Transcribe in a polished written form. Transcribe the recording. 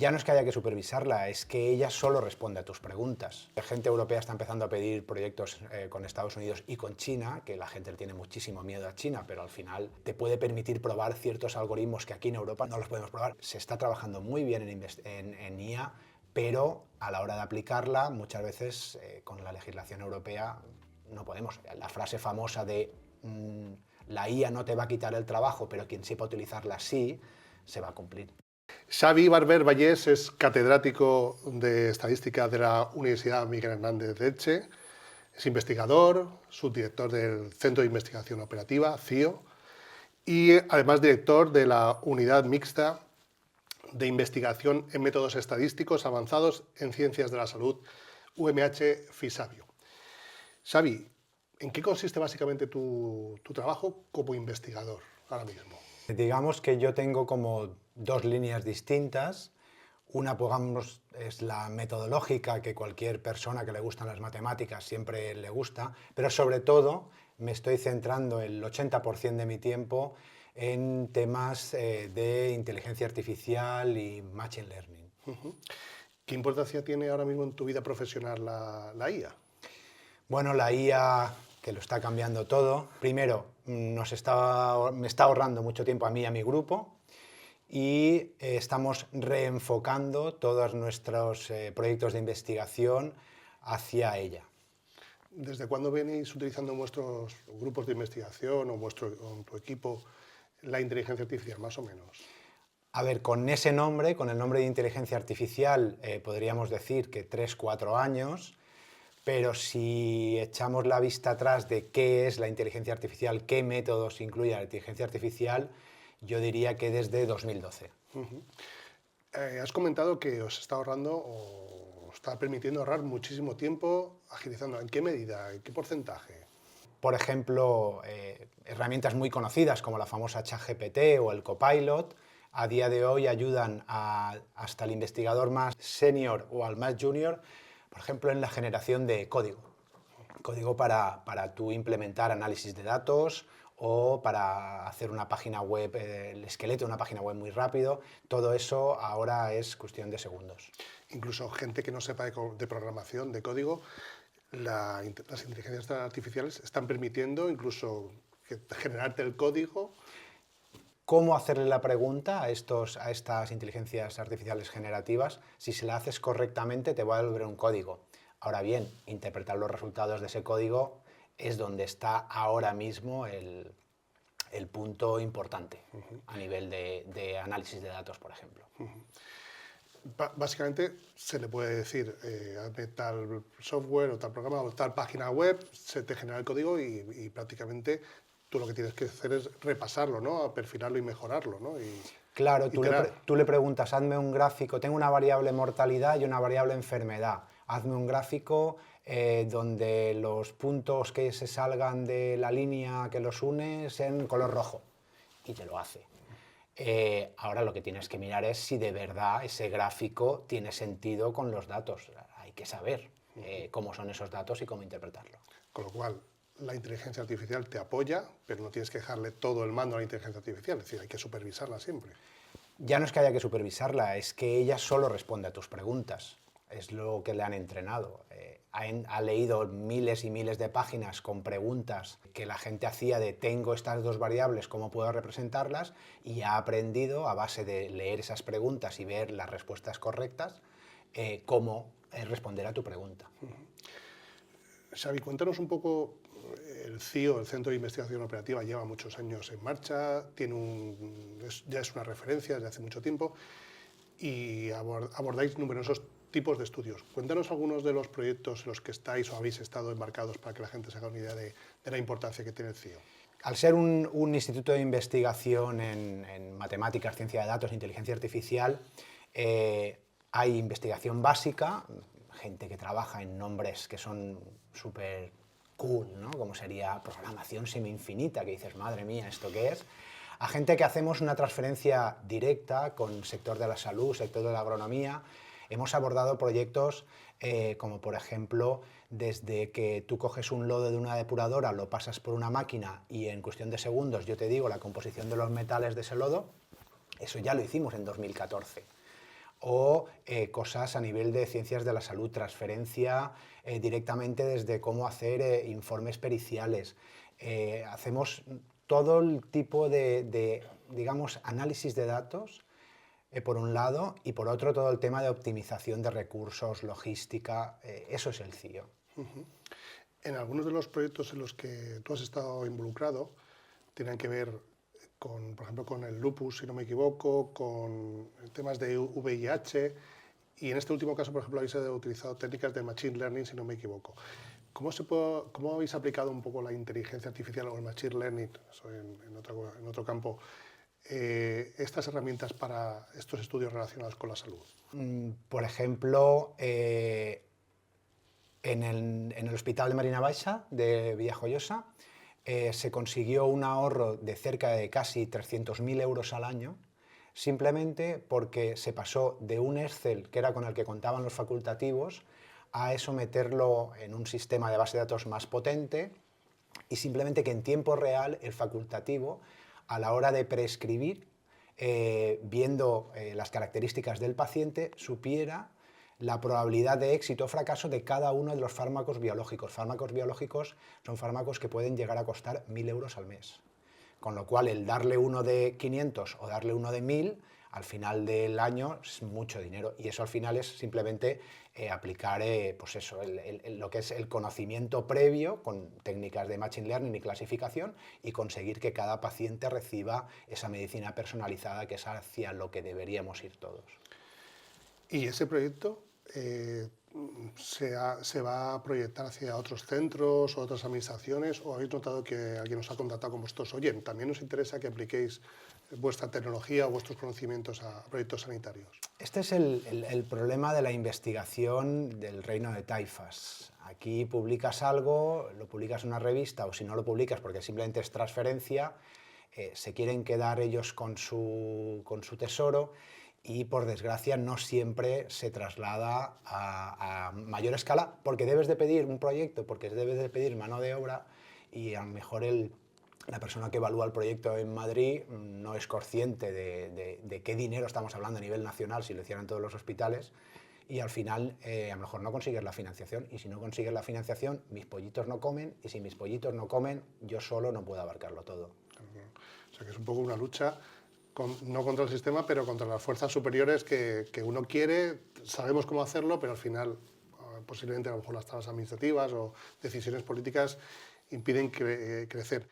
Ya no es que haya que supervisarla, es que ella solo responde a tus preguntas. La gente europea está empezando a pedir proyectos con Estados Unidos y con China, que la gente le tiene muchísimo miedo a China, pero al final te puede permitir probar ciertos algoritmos que aquí en Europa no los podemos probar. Se está trabajando muy bien en IA, pero a la hora de aplicarla, muchas veces con la legislación europea no podemos. La frase famosa de la IA no te va a quitar el trabajo, pero quien sepa utilizarla sí, se va a cumplir. Xavi Barber Vallés es catedrático de Estadística de la Universidad Miguel Hernández de Elche, es investigador, subdirector del Centro de Investigación Operativa, CIO, y además director de la Unidad Mixta de Investigación en Métodos Estadísticos Avanzados en Ciencias de la Salud, UMH Fisabio. Xavi, ¿en qué consiste básicamente tu trabajo como investigador ahora mismo? Digamos que yo tengo como dos líneas distintas. Una, pongamos, es la metodológica, que cualquier persona que le gustan las matemáticas siempre le gusta, pero sobre todo me estoy centrando el 80% de mi tiempo en temas de inteligencia artificial y machine learning. ¿Qué importancia tiene ahora mismo en tu vida profesional la IA? Bueno, la IA, que lo está cambiando todo, primero me está ahorrando mucho tiempo a mí y a mi grupo, y estamos reenfocando todos nuestros proyectos de investigación hacia ella. ¿Desde cuándo venís utilizando en vuestros grupos de investigación o en tu equipo la inteligencia artificial, más o menos? A ver, con ese nombre, con el nombre de inteligencia artificial, podríamos decir que 3-4 años, pero si echamos la vista atrás de qué es la inteligencia artificial, qué métodos incluye la inteligencia artificial, yo diría que desde 2012. Has comentado que os está ahorrando o os está permitiendo ahorrar muchísimo tiempo agilizando. ¿En qué medida? ¿En qué porcentaje? Por ejemplo, herramientas muy conocidas como la famosa ChatGPT o el Copilot, a día de hoy ayudan hasta el investigador más senior o al más junior, por ejemplo, en la generación de código. Código para tú implementar análisis de datos o para hacer una página web, el esqueleto de una página web muy rápido. Todo eso ahora es cuestión de segundos. Incluso gente que no sepa de programación, de código, las inteligencias artificiales están permitiendo incluso generarte el código. ¿Cómo hacerle la pregunta a estas inteligencias artificiales generativas? Si se la haces correctamente, te va a devolver un código. Ahora bien, interpretar los resultados de ese código es donde está ahora mismo el punto importante a nivel de análisis de datos, por ejemplo. Básicamente se le puede decir, hazme tal software o tal programa o tal página web, se te genera el código y prácticamente tú lo que tienes que hacer es repasarlo, ¿no? A perfilarlo y mejorarlo, ¿no? Claro, tú le preguntas, hazme un gráfico, tengo una variable mortalidad y una variable enfermedad, hazme un gráfico donde los puntos que se salgan de la línea que los une sean color rojo, y te lo hace. Ahora lo que tienes que mirar es si de verdad ese gráfico tiene sentido con los datos. Hay que saber cómo son esos datos y cómo interpretarlo. Con lo cual, la inteligencia artificial te apoya, pero no tienes que dejarle todo el mando a la inteligencia artificial, es decir, hay que supervisarla siempre. Ya no es que haya que supervisarla, es que ella solo responde a tus preguntas. Es lo que le han entrenado. Ha leído miles y miles de páginas con preguntas que la gente hacía de tengo estas dos variables, ¿cómo puedo representarlas? Y ha aprendido, a base de leer esas preguntas y ver las respuestas correctas, cómo responder a tu pregunta. Xavi, cuéntanos un poco, el CIO, el Centro de Investigación Operativa, lleva muchos años en marcha, ya es una referencia desde hace mucho tiempo y abordáis numerosos tipos de estudios. Cuéntanos algunos de los proyectos en los que estáis o habéis estado embarcados para que la gente se haga una idea de la importancia que tiene el CIO. Al ser un instituto de investigación en matemáticas, ciencia de datos, inteligencia artificial, hay investigación básica, gente que trabaja en nombres que son súper cool, ¿no? Como sería programación semi-infinita, que dices, madre mía, ¿esto qué es? A gente que hacemos una transferencia directa con el sector de la salud, sector de la agronomía. Hemos abordado proyectos como, por ejemplo, desde que tú coges un lodo de una depuradora, lo pasas por una máquina y en cuestión de segundos yo te digo la composición de los metales de ese lodo. Eso ya lo hicimos en 2014. o cosas a nivel de ciencias de la salud, transferencia directamente desde cómo hacer informes periciales. Hacemos todo el tipo de, digamos, análisis de datos, por un lado, y por otro todo el tema de optimización de recursos, logística, eso es el CIO. En algunos de los proyectos en los que tú has estado involucrado, tienen que ver con, por ejemplo, con el lupus, si no me equivoco, con temas de VIH, y en este último caso, por ejemplo, habéis utilizado técnicas de Machine Learning, si no me equivoco. ¿Cómo habéis aplicado un poco la inteligencia artificial o el Machine Learning, eso en otro campo, estas herramientas para estos estudios relacionados con la salud? Por ejemplo, en el Hospital de Marina Baixa de Villajoyosa se consiguió un ahorro de cerca de casi 300.000 euros al año, simplemente porque se pasó de un Excel, que era con el que contaban los facultativos, a eso meterlo en un sistema de base de datos más potente, y simplemente que en tiempo real el facultativo, a la hora de prescribir, viendo las características del paciente, supiera la probabilidad de éxito o fracaso de cada uno de los fármacos biológicos. Fármacos biológicos son fármacos que pueden llegar a costar 1.000 euros al mes. Con lo cual, el darle uno de 500 o darle uno de 1.000, al final del año es mucho dinero. Y eso al final es simplemente aplicar pues eso, lo que es el conocimiento previo con técnicas de Machine Learning y clasificación, y conseguir que cada paciente reciba esa medicina personalizada, que es hacia lo que deberíamos ir todos. ¿Y ese proyecto se va a proyectar hacia otros centros o otras administraciones, o habéis notado que alguien os ha contactado con vosotros? Oye, también nos interesa que apliquéis vuestra tecnología o vuestros conocimientos a proyectos sanitarios? Este es el problema de la investigación del reino de Taifas. Aquí publicas algo, lo publicas en una revista, o si no lo publicas porque simplemente es transferencia, se quieren quedar ellos con su tesoro, y por desgracia no siempre se traslada a mayor escala, porque debes de pedir un proyecto, porque debes de pedir mano de obra, y a lo mejor la persona que evalúa el proyecto en Madrid no es consciente de qué dinero estamos hablando a nivel nacional si lo hicieran todos los hospitales, y al final a lo mejor no consigues la financiación, y si no consigues la financiación, mis pollitos no comen, y si mis pollitos no comen, yo solo no puedo abarcarlo todo. O sea que es un poco una lucha, no contra el sistema, pero contra las fuerzas superiores que uno quiere, sabemos cómo hacerlo, pero al final posiblemente a lo mejor las trabas administrativas o decisiones políticas impiden crecer.